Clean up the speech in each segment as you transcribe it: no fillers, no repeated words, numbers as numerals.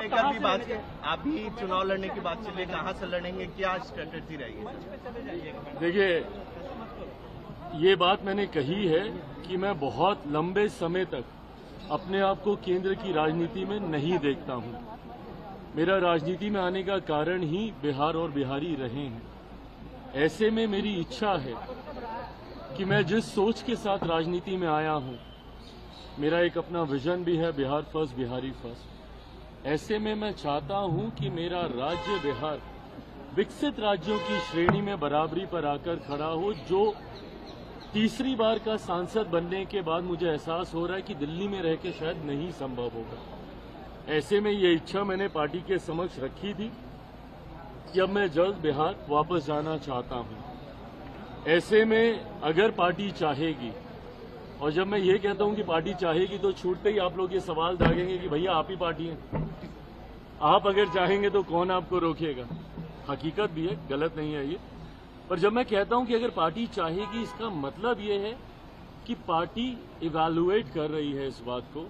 लेकर भी बात, अभी चुनाव लड़ने की बात चलिए, कहाँ से लड़ेंगे, क्या स्ट्रेटेजी रहेगी? देखिए, ये बात मैंने कही है कि मैं बहुत लंबे समय तक अपने आप को केंद्र की राजनीति में नहीं देखता हूं। मेरा राजनीति में आने का कारण ही बिहार और बिहारी रहे हैं। ऐसे में मेरी इच्छा है कि मैं जिस सोच के साथ राजनीति में आया हूं, मेरा एक अपना विजन भी है, बिहार फर्स्ट, बिहारी फर्स्ट। ऐसे में मैं चाहता हूं कि मेरा राज्य बिहार विकसित राज्यों की श्रेणी में बराबरी पर आकर खड़ा हो, जो तीसरी बार का सांसद बनने के बाद मुझे एहसास हो रहा है कि दिल्ली में रह के शायद नहीं संभव होगा। ऐसे में ये इच्छा मैंने पार्टी के समक्ष रखी थी कि अब मैं जल्द बिहार वापस जाना चाहता हूं। ऐसे में अगर पार्टी चाहेगी, और जब मैं ये कहता हूं कि पार्टी चाहेगी तो छूटते ही आप लोग ये सवाल दागेंगे कि भैया आप ही पार्टी हैं, आप अगर चाहेंगे तो कौन आपको रोकेगा। हकीकत भी है, गलत नहीं है ये। पर जब मैं कहता हूं कि अगर पार्टी चाहेगी, इसका मतलब ये है कि पार्टी इवैल्यूएट कर रही है इस बात को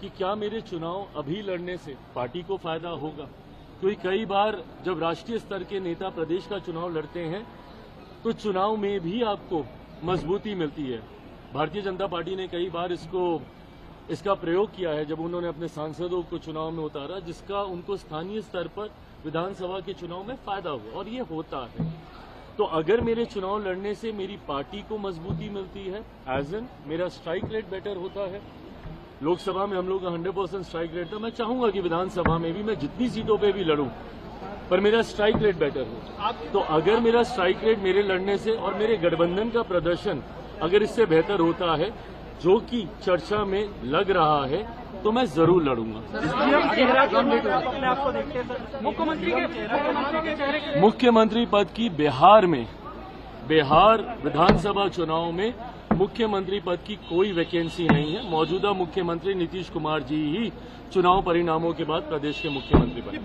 कि क्या मेरे चुनाव अभी लड़ने से पार्टी को फायदा होगा। क्योंकि कई बार जब राष्ट्रीय स्तर के नेता प्रदेश का चुनाव लड़ते हैं तो चुनाव में भी आपको मजबूती मिलती है। भारतीय जनता पार्टी ने कई बार इसका प्रयोग किया है जब उन्होंने अपने सांसदों को चुनाव में उतारा, जिसका उनको स्थानीय स्तर पर विधानसभा के चुनाव में फायदा हुआ, और ये होता है। तो अगर मेरे चुनाव लड़ने से मेरी पार्टी को मजबूती मिलती है, एज एन मेरा स्ट्राइक रेट बेटर होता है। लोकसभा में हम लोग का 100% स्ट्राइक रेट था। मैं चाहूंगा कि विधानसभा में भी मैं जितनी सीटों पे भी लड़ूं, पर मेरा स्ट्राइक रेट बेटर हो। तो अगर मेरा स्ट्राइक रेट मेरे लड़ने से और मेरे गठबंधन का प्रदर्शन अगर इससे बेहतर होता है, जो कि चर्चा में लग रहा है, तो मैं जरूर लड़ूंगा। मुख्यमंत्री पद की बिहार विधानसभा चुनाव में मुख्यमंत्री पद की कोई वैकेंसी नहीं है। मौजूदा मुख्यमंत्री नीतीश कुमार जी ही चुनाव परिणामों के बाद प्रदेश के मुख्यमंत्री बने।